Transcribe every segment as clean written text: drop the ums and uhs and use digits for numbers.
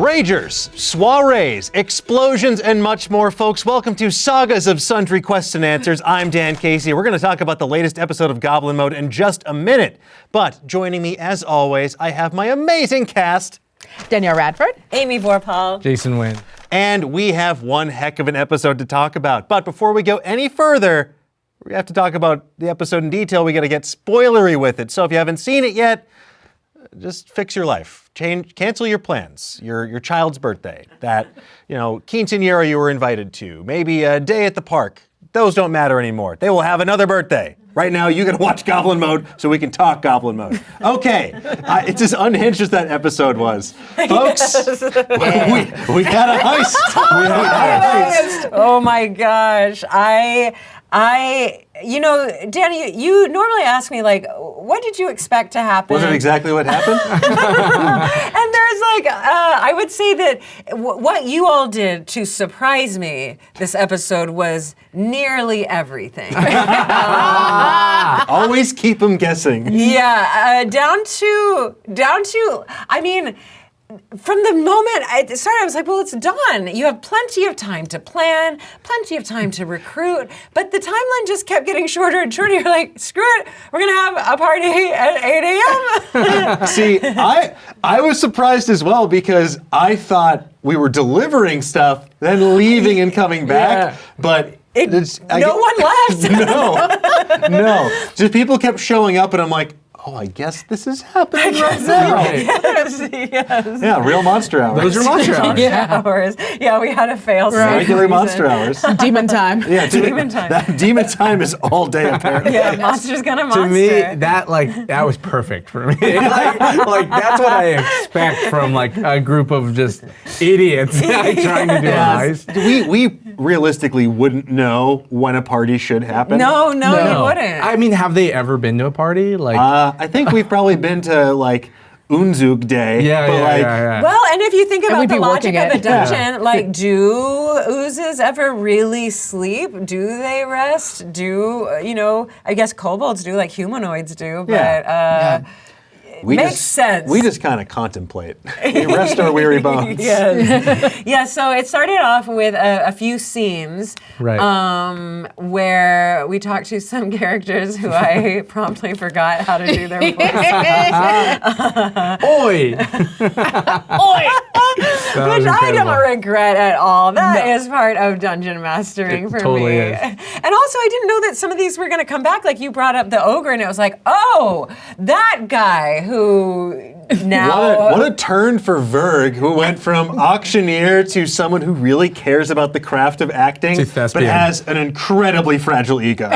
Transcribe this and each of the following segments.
Ragers, soirees, explosions, and much more, folks. Welcome to Sagas of Sundry Quests and Answers. I'm Dan Casey. We're going to talk about the latest episode of Goblin Mode in just a minute. But joining me, as always, I have my amazing cast. Danielle Radford. Amy Vorpahl. Jason Nguyen. And we have one heck of an episode to talk about. But before we go any further, we have to talk about the episode in detail. We got to get spoilery with it. So if you haven't seen it yet, just fix your life. Cancel your plans. Your child's birthday, that, quinceañera you were invited to, maybe a day at the park. Those don't matter anymore. They will have another birthday. Right now, you gotta watch Goblin Mode so we can talk Goblin Mode. Okay, it's as unhinged as that episode was. Folks, we had a heist. Oh my gosh. Danny, you normally ask me, what did you expect to happen? Was it exactly what happened? And there's I would say that what you all did to surprise me this episode was nearly everything. Always keep them guessing. Yeah, down to, from the moment it started, I was like, well, it's done. You have plenty of time to plan, plenty of time to recruit, but the timeline just kept getting shorter and shorter. You're like, screw it, we're gonna have a party at 8 a.m. See, I was surprised as well because I thought we were delivering stuff, then leaving and coming back, but no one left. No. Just people kept showing up and I'm like, oh, I guess this is happening right now. Yes. Yeah, real monster hours. Those are monster hours. Hours. Yeah, we had a fail. Regular monster hours. Demon time. Yeah, demon time. That demon time is all day apparently. Yeah, monster's gonna monster. To me, that was perfect for me. like that's what I expect from a group of just idiots trying to do a heist. We realistically wouldn't know when a party should happen. No, you wouldn't. I mean, have they ever been to a party? I think we've probably been to Unzug Day. Yeah. Well, and if you think about the logic of a it. dungeon, do oozes ever really sleep? Do they rest? I guess kobolds do, like humanoids do, but makes sense. We just kind of contemplate. We rest our weary bones. Yes. Yeah, so it started off with a few scenes where we talked to some characters who I promptly forgot how to do their voices. Oi! Oi! Which I don't regret at all. That is part of dungeon mastering for totally me. Is. And also, I didn't know that some of these were going to come back. Like you brought up the ogre, and it was like, oh, that guy who now... What a turn for Verg, who went from auctioneer to someone who really cares about the craft of acting, but has an incredibly fragile ego.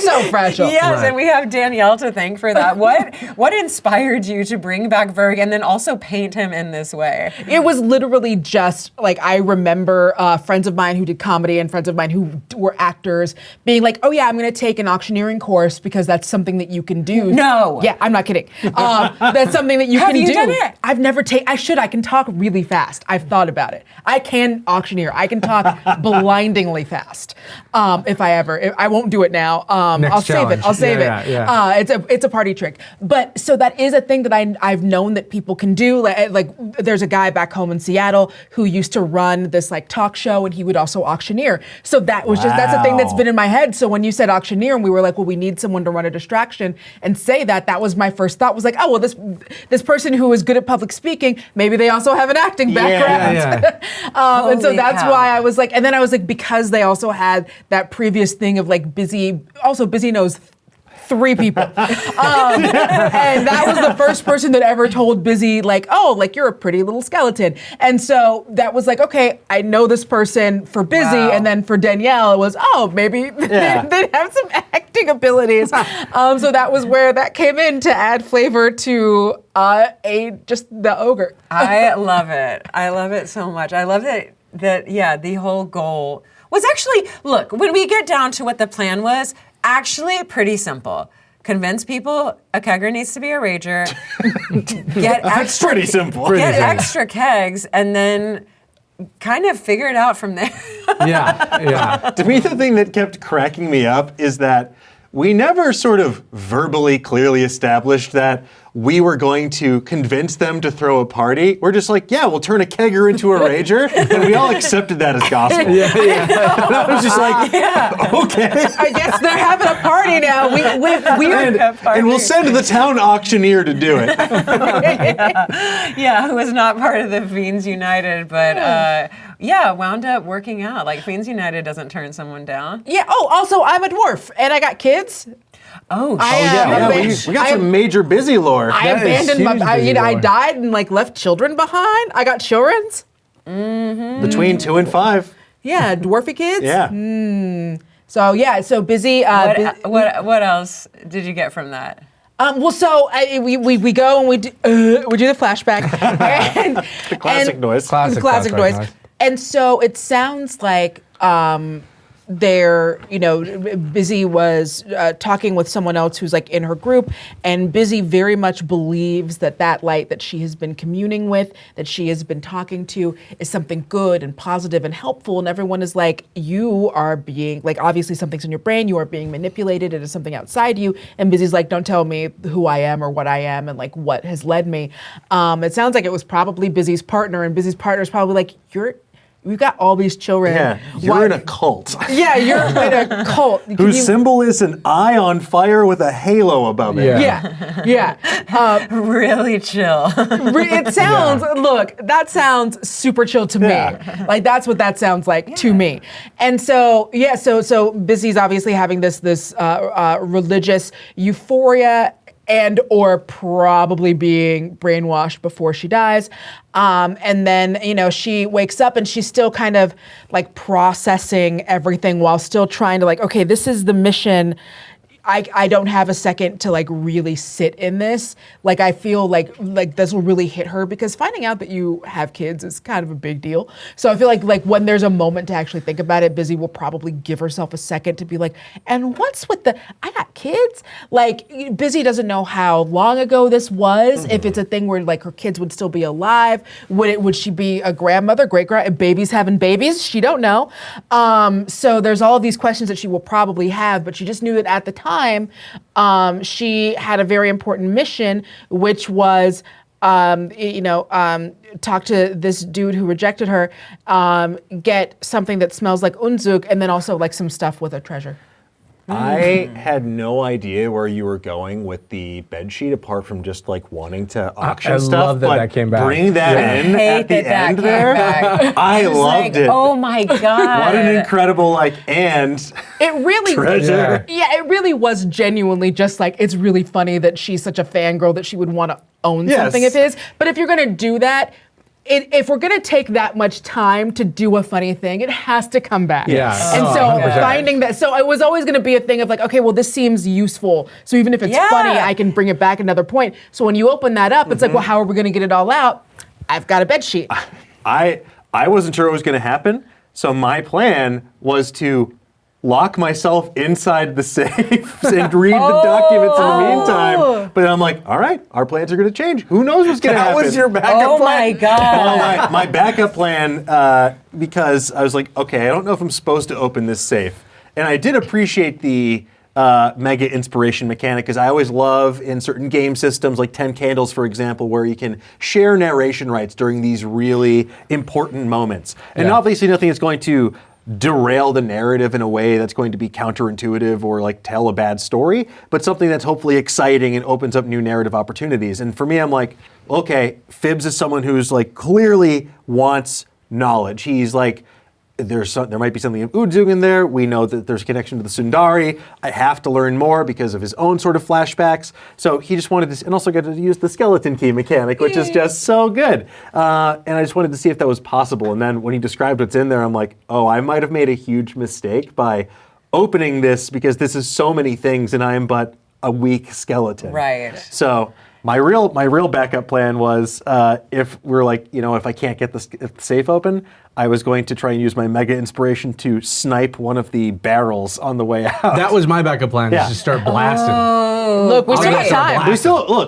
So fragile. Yes, and we have Danielle to thank for that. What inspired you to bring back Verg and then also paint him in this way? It was literally just I remember friends of mine who did comedy and friends of mine who were actors being like, oh yeah, I'm going to take an auctioneering course because that's something that you can do. No. Yeah, I'm not kidding. That's something that you can do. Have you done it? I've never taken, I can talk really fast. I've thought about it. I can auctioneer. I can talk blindingly fast. If I won't do it now. I'll save it. Yeah. It's a party trick. But so that is a thing that I've known that people can do. Like there's a guy back home in Seattle who used to run this talk show, and he would also auctioneer. So that was that's a thing that's been in my head. So when you said auctioneer and we were like, well, we need someone to run a distraction and say that was my first thought, was like, oh, well, this person who is good at public speaking, maybe they also have an acting background. And so that's why I was like, and then I was like, because they also had that previous thing of Busy knows 3 people. And that was the first person that ever told Busy, you're a pretty little skeleton. And so that was like, okay, I know this person for Busy. Wow. And then for Danielle, it was, maybe they have some acting abilities. So that was where that came in to add flavor to just the ogre. I love it. I love it so much. I love that the whole goal was actually, look, when we get down to what the plan was, actually pretty simple. Convince people a kegger needs to be a rager. That's pretty simple. Get extra kegs, and then kind of figure it out from there. Yeah. To me, the thing that kept cracking me up is that we never sort of verbally clearly established that we were going to convince them to throw a party. We're just like, yeah, we'll turn a kegger into a rager. And we all accepted that as gospel. And I was just like, okay. I guess they're having a party now. And we'll send the town auctioneer to do it. Yeah, who was not part of the Fiends United, but wound up working out. Like Fiends United doesn't turn someone down. Yeah. Oh, also, I'm a dwarf and I got kids. Oh, We got some major busy lore. I abandoned I died and like left children behind. I got children's. Between 2 and 5. Yeah, dwarfy kids. Yeah. So busy. What else did you get from that? We go and we do the flashback. And, The classic noise. Classic noise. And so it sounds like Busy was talking with someone else who's like in her group, and Busy very much believes that light that she has been communing with, that she has been talking to, is something good and positive and helpful. And everyone is like, you are being, like, obviously something's in your brain, you are being manipulated, it is something outside you. And Busy's like, don't tell me who I am or what I am and like what has led me. It sounds like it was probably Busy's partner, and Busy's partner is probably like, we've got all these children. Yeah, you're in a cult. Yeah, you're in a cult. Whose symbol is an eye on fire with a halo above it. Yeah. Really chill. It sounds, look, that sounds super chill to me. Like, that's what that sounds like to me. And so, so Busy's obviously having this religious euphoria and or probably being brainwashed before she dies. And then, she wakes up and she's still kind of like processing everything while still trying to like, okay, this is the mission. I don't have a second to like really sit in this. Like, I feel like this will really hit her, because finding out that you have kids is kind of a big deal. So I feel like when there's a moment to actually think about it, Busy will probably give herself a second to be like, and what's with I got kids? Like, Busy doesn't know how long ago this was, if it's a thing where like her kids would still be alive. Would she be a grandmother, babies having babies? She don't know. So there's all of these questions that she will probably have, but she just knew that at the time, she had a very important mission, which was, talk to this dude who rejected her, get something that smells like unzug, and then also like some stuff with a treasure. I had no idea where you were going with the bedsheet, apart from just like wanting to auction I stuff. love that but that came back. Bring that in at the end there. I loved it. Oh my God. What an incredible and It really, treasure. it really was genuinely just like, it's really funny that she's such a fangirl that she would want to own something of his. But if you're gonna do that, if we're gonna take that much time to do a funny thing, it has to come back. Yeah. And so 100%. finding that, so it was always gonna be a thing of like, okay, well, this seems useful. So even if it's funny, I can bring it back another point. So when you open that up, it's like, well, how are we gonna get it all out? I've got a bed sheet. I wasn't sure what was going to happen, so my plan was to lock myself inside the safe and read the documents in the meantime. But then I'm like, all right, our plans are going to change. Who knows what's going to happen? That was your backup plan? Oh my God. Well, my backup plan, because I was like, okay, I don't know if I'm supposed to open this safe. And I did appreciate the mega inspiration mechanic, because I always love in certain game systems, like 10 Candles, for example, where you can share narration rights during these really important moments. And obviously nothing is going to derail the narrative in a way that's going to be counterintuitive or like tell a bad story, but something that's hopefully exciting and opens up new narrative opportunities. And for me, I'm like, okay, Phibbs is someone who's like clearly wants knowledge. He's like, there might be something of Udzug in there. We know that there's a connection to the Sundari. I have to learn more because of his own sort of flashbacks. So he just wanted to, and also got to use the skeleton key mechanic, which is just so good. And I just wanted to see if that was possible. And then when he described what's in there, I'm like, oh, I might have made a huge mistake by opening this, because this is so many things and I am but a weak skeleton. Right. So my real backup plan was, if we're like, if I can't get the safe open, I was going to try and use my mega inspiration to snipe one of the barrels on the way out. That was my backup plan, is to start blasting. Look, we still got time.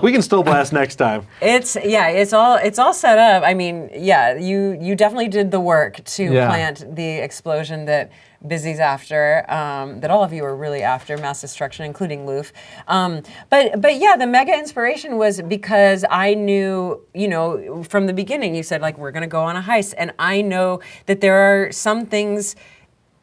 We can still blast next time. It's all set up. I mean, you definitely did the work to plant the explosion that Busy's after, that all of you are really after, mass destruction, including Loof. But yeah, the mega inspiration was because I knew, from the beginning, you said, like, we're going to go on a heist. And I know that there are some things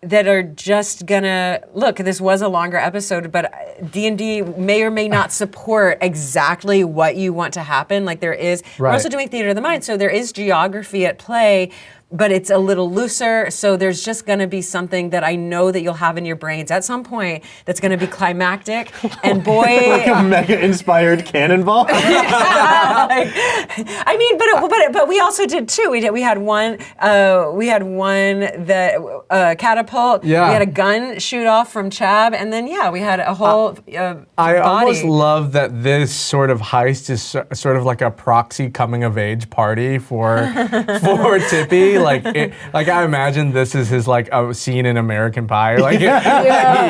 that are just gonna look. This was a longer episode, but D&D may or may not support exactly what you want to happen. Like there is, we're also doing theater of the mind, so there is geography at play, but it's a little looser. So there's just gonna be something that I know that you'll have in your brains at some point that's gonna be climactic. And boy, like a mega inspired cannonball. I mean, but we also did too. We had one that catapult. Yeah. We had a gun shoot off from Chab, and then we had a whole. I almost body. love that this sort of heist is sort of like a proxy coming of age party for Tippy. Like I imagine this is his like a scene in American Pie. Like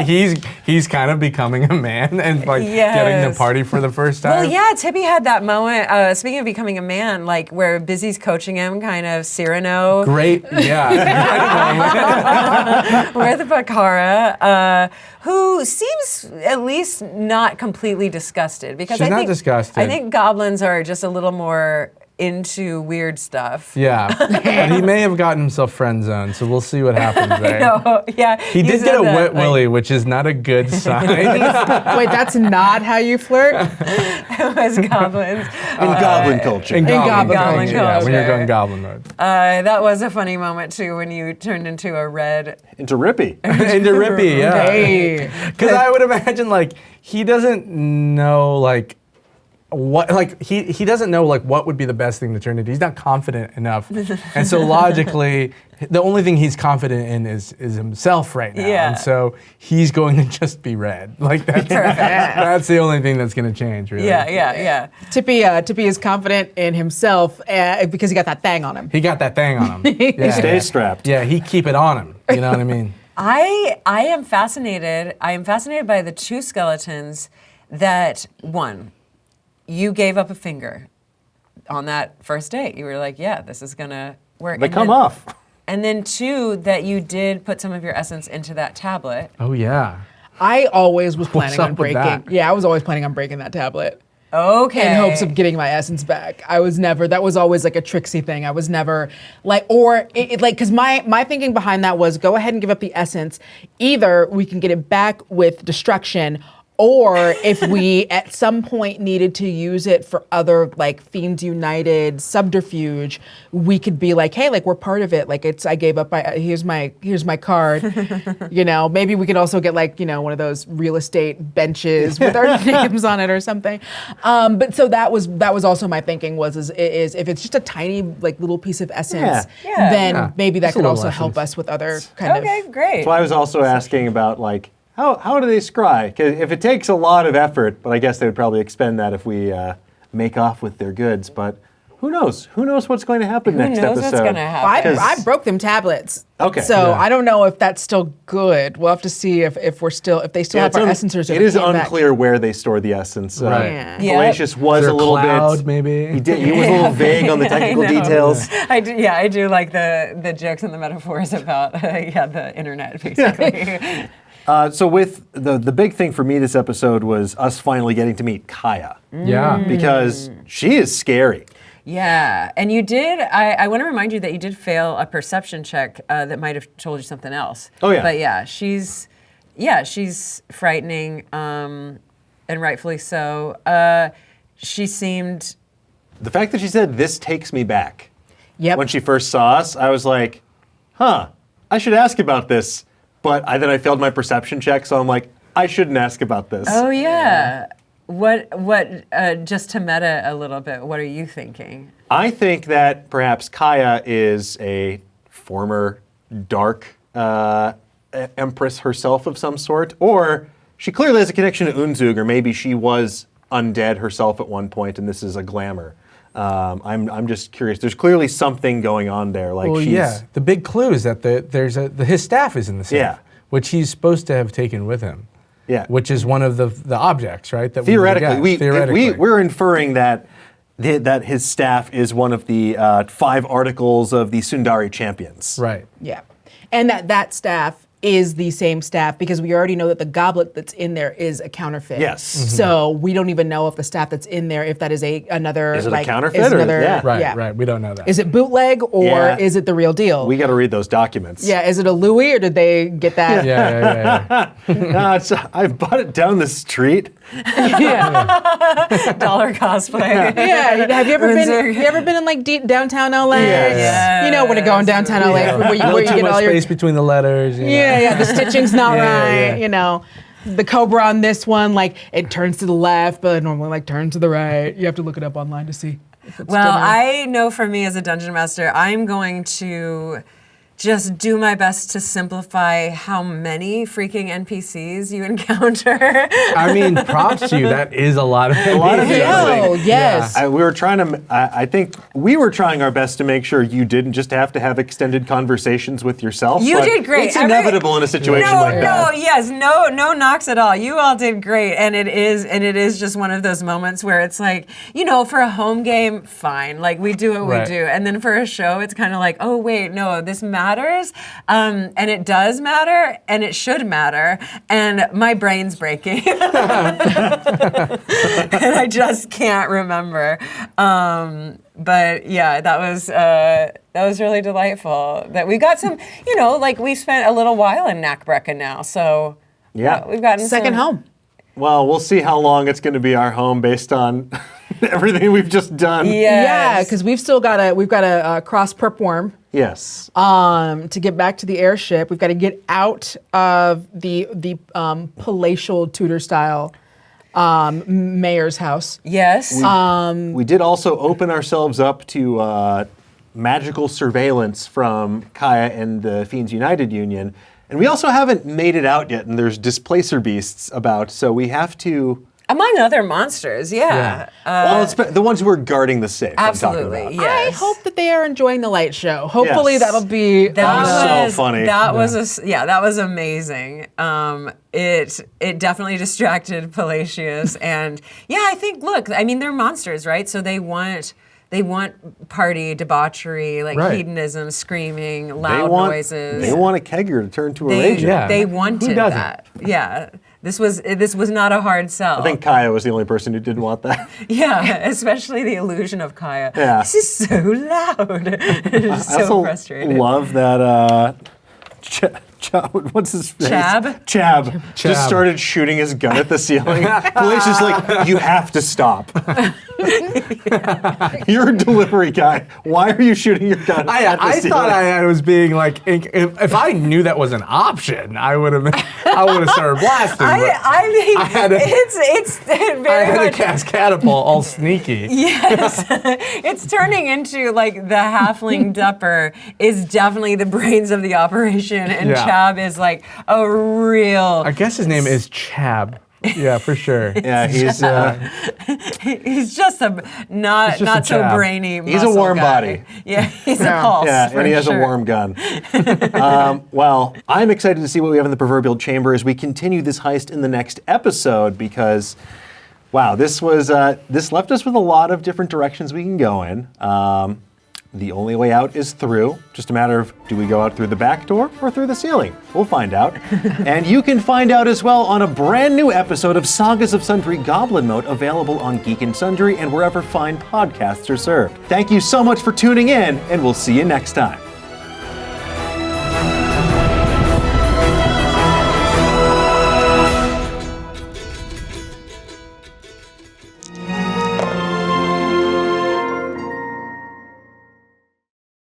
he's kind of becoming a man and like getting the party for the first time. Well, yeah, Tippy had that moment. Speaking of becoming a man, like where Busy's coaching him, kind of Cyrano. Great, yeah. With Bakara, who seems at least not completely disgusted because She's not disgusted. I think goblins are just a little more into weird stuff. Yeah, but he may have gotten himself friend zoned, so we'll see what happens there. He did get a wet willy, which is not a good sign. Wait, that's not how you flirt? It was goblins. In goblin culture. In goblin goblin culture, yeah, when you're culture. going goblin mode. That was a funny moment too when you turned into a red. Into Rippy. Into Rippy, yeah. Hey. Because I would imagine like he doesn't know like what like he doesn't know like what would be the best thing to turn into. He's not confident enough, and so logically, the only thing he's confident in is himself right now. Yeah. And so he's going to just be red. Like that's the only thing that's going to change, really. Yeah. Tippy is confident in himself because he got that thing on him. He got that thing on him. He stays strapped. Yeah, he keep it on him. You know what I mean? I am fascinated. I am fascinated by the two skeletons that one. You gave up a finger on that first date. You were like, yeah, this is gonna work. They come off. And then two, that you did put some of your essence into that tablet. Oh yeah. I always was planning up on with breaking. that? Yeah, I was always planning on breaking that tablet. Okay. In hopes of getting my essence back. I was never, that was always like a tricksy thing. I was never like, or because my thinking behind that was go ahead and give up the essence. Either we can get it back with destruction, or if we at some point needed to use it for other like Fiends United subterfuge, we could be like, hey, like we're part of it. Like I gave up. Here's my card. Maybe we could also get like one of those real estate benches with our names on it or something. But so that was also my thinking is if it's just a tiny like little piece of essence, then maybe that Just a could little also help essence. us with other kind of. Okay, great. So I was also asking about like how do they scry? Because if it takes a lot of effort, but I guess they would probably expend that if we make off with their goods. But who knows? Who knows what's going to happen next knows episode? what's gonna happen? I broke them tablets. Okay. So Yeah. I don't know if that's still good. We'll have to see if they still have our essencers. It is unclear where they store the essence. Right. Yeah. Hellacious was Is there a little cloud, bit. maybe? He was a little vague on the technical I know. details. I do like the jokes and the metaphors about the internet basically. So with the big thing for me this episode was us finally getting to meet Kaya. Yeah. Because she is scary. Yeah, and you did. I want to remind you that you did fail a perception check that might have told you something else. Oh yeah. But she's frightening, and rightfully so. She seemed. The fact that she said, "This takes me back." Yep. When she first saw us, I was like, "Huh, I should ask about this." But then I failed my perception check, so I'm like, I shouldn't ask about this. Oh yeah. What? Just to meta a little bit. What are you thinking? I think that perhaps Kaya is a former dark empress herself of some sort, or she clearly has a connection to Unzug, or maybe she was undead herself at one point, and this is a glamour. I'm just curious. There's clearly something going on there. Like The big clue is that his staff is in the safe, Yeah. which he's supposed to have taken with him. Yeah. Which is one of the objects, right? That Theoretically, we're inferring that his staff is one of the 5 articles of the Sundari champions. right. Yeah, and that staff is the same staff, because we already know that the goblet that's in there is a counterfeit. Yes. So we don't even know if the staff that's in there, if that is another. Is it a like, counterfeit is or- another, yeah. Right. We don't know that. Is it bootleg or Yeah. is it the real deal? We got to read those documents. Yeah, is it a Louis or did they get that? Yeah. No, I bought it down the street. Yeah. Dollar cosplay. Yeah. Have you ever Windsor. been in like deep downtown LA? Yes. You know when to go in downtown LA where you, No where you too get much all your space between the letters. You know. Yeah, the stitching's not Yeah, right, you know. The Cobra on this one, like it turns to the left, but it normally like turns to the right. You have to look it up online to see. If it's Well, genuine. I know for me as a dungeon master, I'm going to just do my best to simplify how many freaking NPCs you encounter. I mean, props to you. That is a lot of lot of Oh, yes. We were trying to. I think we were trying our best to make sure you didn't just have to have extended conversations with yourself. You but did great. It's inevitable in a situation no, like that. no knocks at all. You all did great, and it is just one of those moments where it's like, for a home game, fine, like we do what Right. we do, and then for a show, it's kind of like, oh wait, no, this matters, and it does matter, and it should matter, and my brain's breaking, and I just can't remember. But yeah, that was really delightful. That we got some, like we spent a little while in Nackbrecken now, so Yeah. we've gotten Second some, home. Well, we'll see how long it's going to be our home based on everything we've just done. Yes. Yeah, because we've got to cross Perp Worm Yes. to get back to the airship. We've got to get out of the palatial Tudor style mayor's house. Yes. We did also open ourselves up to magical surveillance from Kaya and the Fiends United Union. And we also haven't made it out yet, and there's displacer beasts about, so we have to... Among other monsters, yeah. well, it's the ones who are guarding the safe I'm talking Absolutely, about. yes. I hope that they are enjoying the light show. Hopefully Yes. that'll be was so funny. That was amazing. It definitely distracted Palacios, and I think they're monsters, right? So they want party debauchery, like Right. hedonism, screaming, loud noises. They want a kegger to turn to a They, rage. Yeah. they Who wanted doesn't? that. Yeah. This was not a hard sell. I think Kaya was the only person who didn't want that. Yeah, especially the illusion of Kaya. Yeah. This is so loud. It's I so also frustrating. love that. What's his face? Chab just started shooting his gun at the ceiling. Police is like, you have to stop. You're a delivery guy. Why are you shooting your gun at the I ceiling? thought I was being like, if I knew that was an option, I would have started blasting. but I think had to- it's very I had to much. cast catapult all sneaky. Yes, it's turning into like the halfling dupper is definitely the brains of the operation, and Yeah. Chab is like a real. I guess his name is Chab. Yeah, for sure. Yeah, he's He's just a not just a so chap. brainy. He's a muscle warm guy. body. Yeah, he's a pulse. yeah, for and he has sure. a warm gun. Well, I'm excited to see what we have in the proverbial chamber as we continue this heist in the next episode because, wow, this left us with a lot of different directions we can go in. The only way out is through. Just a matter of, do we go out through the back door or through the ceiling? We'll find out. And you can find out as well on a brand new episode of Sagas of Sundry Goblin Mode, available on Geek Sundry and wherever fine podcasts are served. Thank you so much for tuning in, and we'll see you next time.